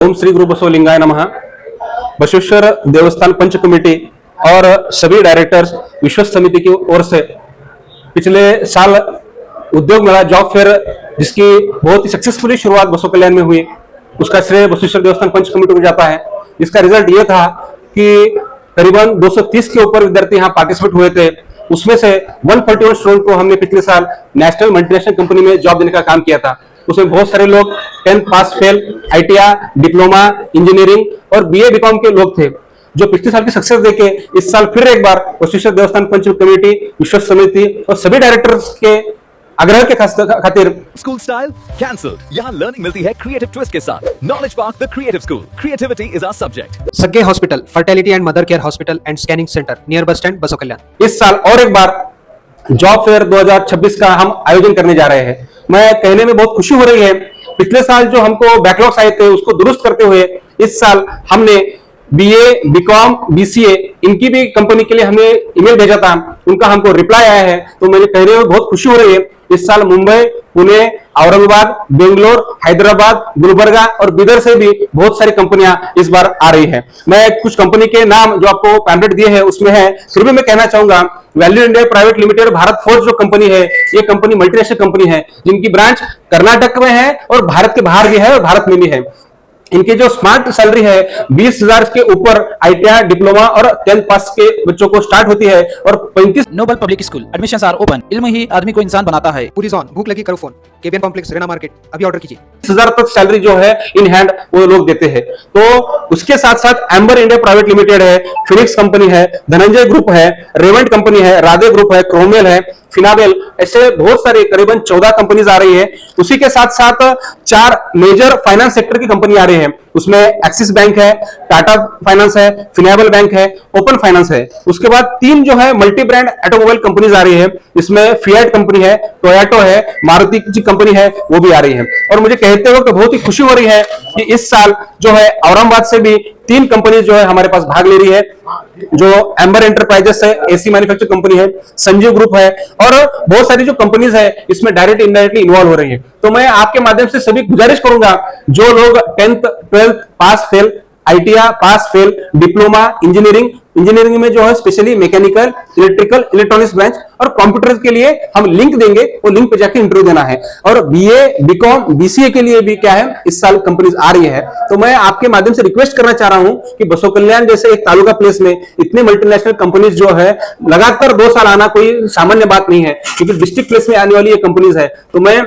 ओम श्री गुरु बसवलिंगाय नमः। बसवेश्वर देवस्थान पंच कमेटी और सभी डायरेक्टर्स विश्वस्त समिति की ओर से पिछले साल उद्योग मेला जॉब फेयर जिसकी बहुत ही सक्सेसफुली शुरुआत बसव कल्याण में हुई, उसका श्रेय बसवेश्वर देवस्थान पंच कमेटी को जाता है। इसका रिजल्ट ये था कि करीबन 230 के ऊपर विद्यार्थी यहाँ पार्टिसिपेट हुए थे। उसमें से 141 स्टूडेंट को हमने पिछले साल नेशनल मल्टीनेशनल कंपनी में जॉब देने का काम किया था। उसमें बहुत सारे लोग 10th pass fail, ITI, diploma, engineering और BA BCom के लोग थे, जो पिछले साल की सक्सेस देके इस साल फिर एक बार बसवेश्वर देवस्थान पंच कमेटी, विश्वस्त समिति और सभी डायरेक्टर्स के आग्रह के खातिर स्कूल स्टाइल कैंसल। यहाँ लर्निंग मिलती है क्रिएटिव ट्विस्ट के साथ। Knowledge park the creative school, creativity is our subject. सगे hospital, fertility and mother care hospital and scanning centre near bus stand, Basava Kalyan. इस साल और एक बार जॉब फेयर 2026 का हम आयोजन करने जा रहे हैं। मैं कहने में बहुत खुशी हो रही है, पिछले साल जो हमको बैकलॉग्स आए थे उसको दुरुस्त करते हुए इस साल हमने BA, BCom, BCA इनकी भी कंपनी के लिए हमने ईमेल भेजा था, उनका हमको रिप्लाई आया है। तो मुझे कहने में बहुत खुशी हो रही है। इस साल मुंबई, पुणे, औरंगाबाद, बेंगलोर, हैदराबाद, गुलबर्गा और बिदर से भी बहुत सारी कंपनियां इस बार आ रही है। मैं कुछ कंपनी के नाम जो आपको पैम्पलेट दिए हैं उसमें है, फिर भी मैं कहना चाहूंगा value India private limited Bharat forge जो कंपनी है, ये कंपनी मल्टीनेशनल कंपनी है जिनकी ब्रांच कर्नाटक में है और भारत के बाहर भी है और भारत में भी है। इनकी जो स्मार्ट सैलरी है 20,000 के ऊपर ITI, डिप्लोमा और 10th पास के बच्चों को स्टार्ट होती है और 35 Noble public school admissions are open. इल्म ही आदमी को इंसान बनाता है। पूरी जॉन, भूख लगी करो फोन, केबीएन कॉम्प्लेक्स, रेना मार्केट, अभी ऑर्डर कीजिए। 20,000 तक सैलरी जो है इन हैंड वो लोग देते हैं। तो उसके साथ साथ एम्बर इंडिया प्राइवेट लिमिटेड है, फिनिक्स कंपनी है, धनंजय ग्रुप है, रेवेंट कंपनी है, राधे ग्रुप है, क्रोमेल है, फिनाबेल, ऐसे बहुत सारे करीबन 14 कंपनीज आ रही है। उसी के साथ साथ 4 मेजर फाइनेंस सेक्टर की कंपनी आ रही है। उसमें एक्सिस बैंक है, टाटा फाइनेंस है, फिनाबेल बैंक है, ओपन फाइनेंस है। उसके बाद 3 जो है मल्टी ब्रांड ऑटोमोबाइल कंपनीज आ रही है। इसमें फिएट कंपनी है, टोयोटो है, मारुति की कंपनी है, वो भी आ रही है। और मुझे कहते वक्त बहुत ही खुशी हो रही है कि इस साल जो है औरंगाबाद से भी 3 कंपनी जो है हमारे पास भाग ले रही है, जो एम्बर एंटरप्राइजेस है, AC मैन्युफैक्चर कंपनी है, संजीव ग्रुप है और बहुत सारी जो कंपनीज है इसमें डायरेक्ट इनडायरेक्टली इन्वॉल्व हो रही है। तो मैं आपके माध्यम से सभी गुजारिश करूंगा, जो लोग 10th 12th pass fail, ITI pass fail, diploma, engineering में जो है specially mechanical, electrical, electronics branch और कंप्यूटर के लिए हम लिंक देंगे, वो लिंक पे जाके इंटरव्यू देना है। और BA, BCom, BCA के लिए भी क्या है इस साल कंपनीज आ रही है। तो मैं आपके माध्यम से रिक्वेस्ट करना चाह रहा हूं कि बसव कल्याण जैसे एक तालुका प्लेस में इतने मल्टीनेशनल कंपनीज जो है लगातार 2 साल आना कोई सामान्य बात नहीं है, क्योंकि डिस्ट्रिक्ट प्लेस में आने वाली ये कंपनीज है। तो मैं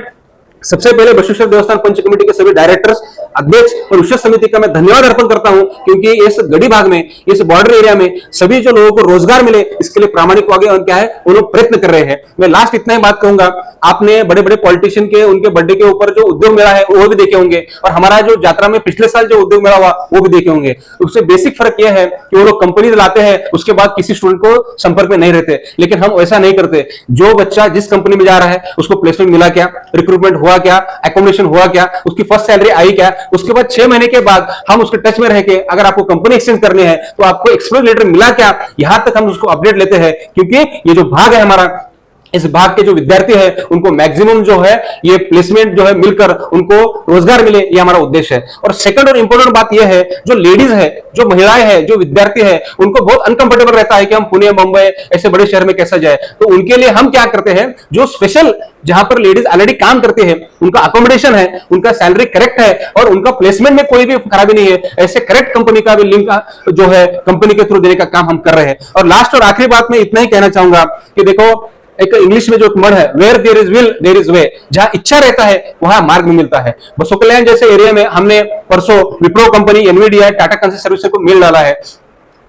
सबसे पहले बसवेश्वर देवस्थान पंच कमेटी के सभी डायरेक्टर्स, अध्यक्ष और विश्व समिति का मैं धन्यवाद अर्पण करता हूं, क्योंकि इस गढ़ी भाग में, इस बॉर्डर एरिया में सभी जो लोगों को रोजगार मिले इसके लिए प्रामाणिक आगे और क्या है वो लोग प्रयत्न कर रहे हैं। मैं लास्ट इतना ही बात कहूंगा, आपने बड़े बड़े पॉलिटिशियन के उनके बर्थडे के ऊपर जो उद्योग मेला है वो भी देखे होंगे और हमारा जो यात्रा में पिछले साल जो उद्योग मेला हुआ वो भी देखे होंगे। उससे बेसिक फर्क यह है कि वो लोग कंपनी लाते हैं, उसके बाद किसी स्टूडेंट को संपर्क में नहीं रहते, लेकिन हम ऐसा नहीं करते। जो बच्चा जिस कंपनी में जा रहा है उसको प्लेसमेंट मिला क्या, रिक्रूटमेंट हुआ क्या, एकोमोडेशन हुआ क्या, उसकी फर्स्ट सैलरी आई क्या, उसके बाद 6 महीने के बाद हम उसके टच में रह के अगर आपको कंपनी एक्सचेंज करनी है तो आपको एक्सप्रेस लेटर मिला क्या, यहां तक हम उसको अपडेट लेते हैं। क्योंकि ये जो भाग है हमारा, इस भाग के जो विद्यार्थी है उनको मैक्सिमम जो है ये प्लेसमेंट जो है मिलकर उनको रोजगार मिले, ये हमारा उद्देश्य है। और सेकंड और इंपॉर्टेंट बात ये है, जो लेडीज है, जो महिलाएं हैं, जो विद्यार्थी है, उनको बहुत अनकंफर्टेबल रहता है कि हम पुणे, मुंबई ऐसे बड़े शहर में कैसा जाए। तो उनके लिए हम क्या करते हैं, जो स्पेशल जहां पर लेडीज ऑलरेडी काम करते हैं उनका अकोमोडेशन है, उनका सैलरी करेक्ट है और उनका प्लेसमेंट में कोई भी खराबी नहीं है, ऐसे करेक्ट कंपनी का भी लिंक जो है कंपनी के थ्रू देने का काम हम कर रहे हैं। और लास्ट और आखिरी बात में इतना ही कहना चाहूंगा कि देखो, एक इंग्लिश में जो वर्ड है, where there is will there is way, जहां इच्छा रहता है वहां मार्ग मिलता है। बसव कल्याण जैसे एरिया में हमने परसों Wipro company, NVIDIA, Tata consultancy services को मेल डाला है।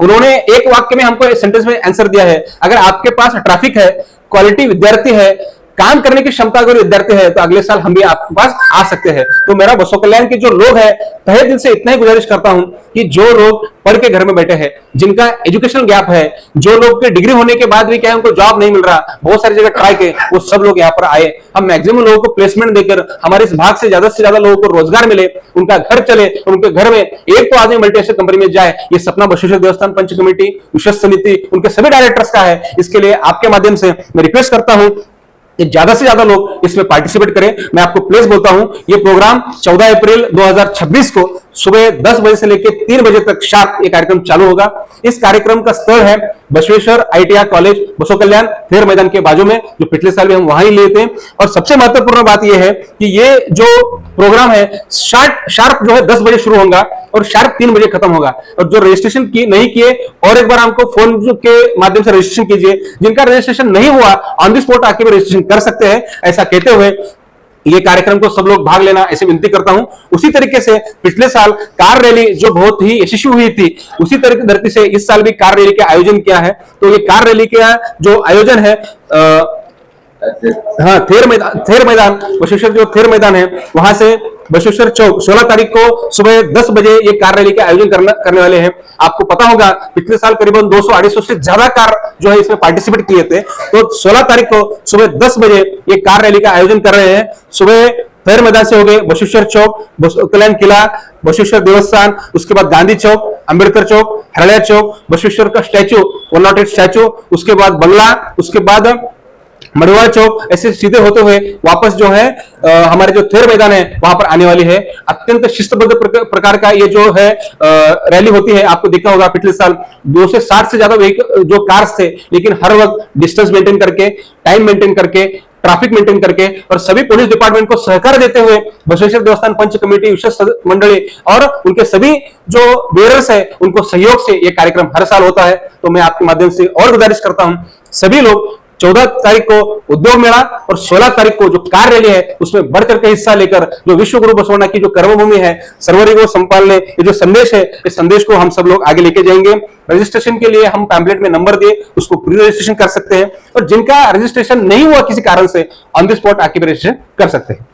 उन्होंने एक वाक्य में हमको सेंटेंस में आंसर दिया है, अगर आपके पास ट्रैफिक है, क्वालिटी विद्यार्थी है, काम करने की क्षमता अगर विद्यार्थी है तो अगले साल हम भी आपके पास आ सकते हैं। तो मेरा बसव कल्याण के जो लोग हैं तहे दिल से इतना ही गुजारिश करता हूं कि जो लोग पढ़ के घर में बैठे हैं, जिनका एजुकेशन गैप है, जो लोग के डिग्री होने के बाद भी क्या है उनको जॉब नहीं मिल रहा, बहुत सारी जगह ट्राई किए, वो सब लोग यहाँ पर आए। हम मैक्सिमम लोगों को प्लेसमेंट देकर हमारे इस भाग से ज्यादा लोगों को रोजगार मिले, उनका घर चले, उनके घर में एक तो आदमी मल्टीनेशनल कंपनी में जाए, ये सपना बसवेश्वर देवस्थान पंच कमेटी, विश्वस्त समिति, उनके सभी डायरेक्टर्स का है। इसके लिए आपके माध्यम से मैं रिक्वेस्ट करता हूं कि ज्यादा से ज्यादा लोग इसमें पार्टिसिपेट करें। मैं आपको प्लेस बोलता हूं, ये प्रोग्राम 14 अप्रैल 2026 को सुबह 10 बजे से लेकर 3 बजे तक शार्प ये कार्यक्रम चालू होगा। इस कार्यक्रम का स्थल है बसवेश्वर ITI कॉलेज बसो कल्याण खेर मैदान के बाजू में, जो पिछले साल भी हम वहां ही लिए थे। और सबसे महत्वपूर्ण बात यह है कि ये जो प्रोग्राम है शार्प जो है 10 बजे शुरू होगा और शार्प 3 बजे खत्म होगा। और जो रजिस्ट्रेशन नहीं किए, और एक बार हमको फोन के माध्यम से रजिस्ट्रेशन कीजिए। जिनका रजिस्ट्रेशन नहीं हुआ, ऑन द स्पॉट आके भी रजिस्ट्रेशन कर सकते हैं। ऐसा कहते हुए ये कार्यक्रम को सब लोग भाग लेना ऐसे विनती करता हूं। उसी तरीके से पिछले साल कार रैली जो बहुत ही यशस्वी हुई थी, उसी तरह की धरती से इस साल भी कार रैली का आयोजन किया है। तो ये कार रैली का जो आयोजन है थेर मैदान बसवेश्वर जो थेर मैदान है वहां से बसवेश्वर चौक 16 तारीख को सुबह 10 बजे ये कार रैली का आयोजन करने वाले हैं। आपको पता होगा पिछले साल करीबन 200-250 से ज्यादा कार जो है इसमें पार्टिसिपेट किए थे। तो 16 तारीख को सुबह 10 बजे ये कार रैली का आयोजन कर रहे हैं। सुबह थेर मैदान से हो गए बसवेश्वर चौक, कल्याण किला, बसवेश्वर देवस्थान, उसके बाद गांधी चौक, अंबेडकर चौक, हरड़िया चौक, बसवेश्वर का स्टैचू 108 स्टैचू, उसके बाद बंगला, उसके बाद मड़वा चौक, ऐसे सीधे होते हुए वापस जो है हमारे जो थेर मैदान है वहां पर आने वाली है। अत्यंत शिस्तबद्ध प्रकार का ये जो है रैली होती है। आपको देखा होगा पिछले साल 260 से ज्यादा जो कार्स थे, लेकिन हर वक्त डिस्टेंस मेंटेन करके, टाइम मेंटेन करके, ट्रैफिक मेंटेन करके और सभी पुलिस डिपार्टमेंट को सहकार देते हुए बसवेश्वर देवस्थान पंच कमेटी, विशेष मंडली और उनके सभी जो बेयरर्स है उनको सहयोग से यह कार्यक्रम हर साल होता है। तो मैं आपके माध्यम से और गुजारिश करता हूं, सभी लोग 14 तारीख को उद्योग मेला और 16 तारीख को जो कार रैली है उसमें बढ़कर के हिस्सा लेकर जो विश्व गुरु बसवण्णा की जो कर्मभूमि है सर्वरी को संभालने, ये जो संदेश है, इस संदेश को हम सब लोग आगे लेके जाएंगे। रजिस्ट्रेशन के लिए हम पैम्पलेट में नंबर दिए, उसको प्री रजिस्ट्रेशन कर सकते हैं और जिनका रजिस्ट्रेशन नहीं हुआ किसी कारण से ऑन द स्पॉट आके रजिस्ट्रेशन कर सकते हैं।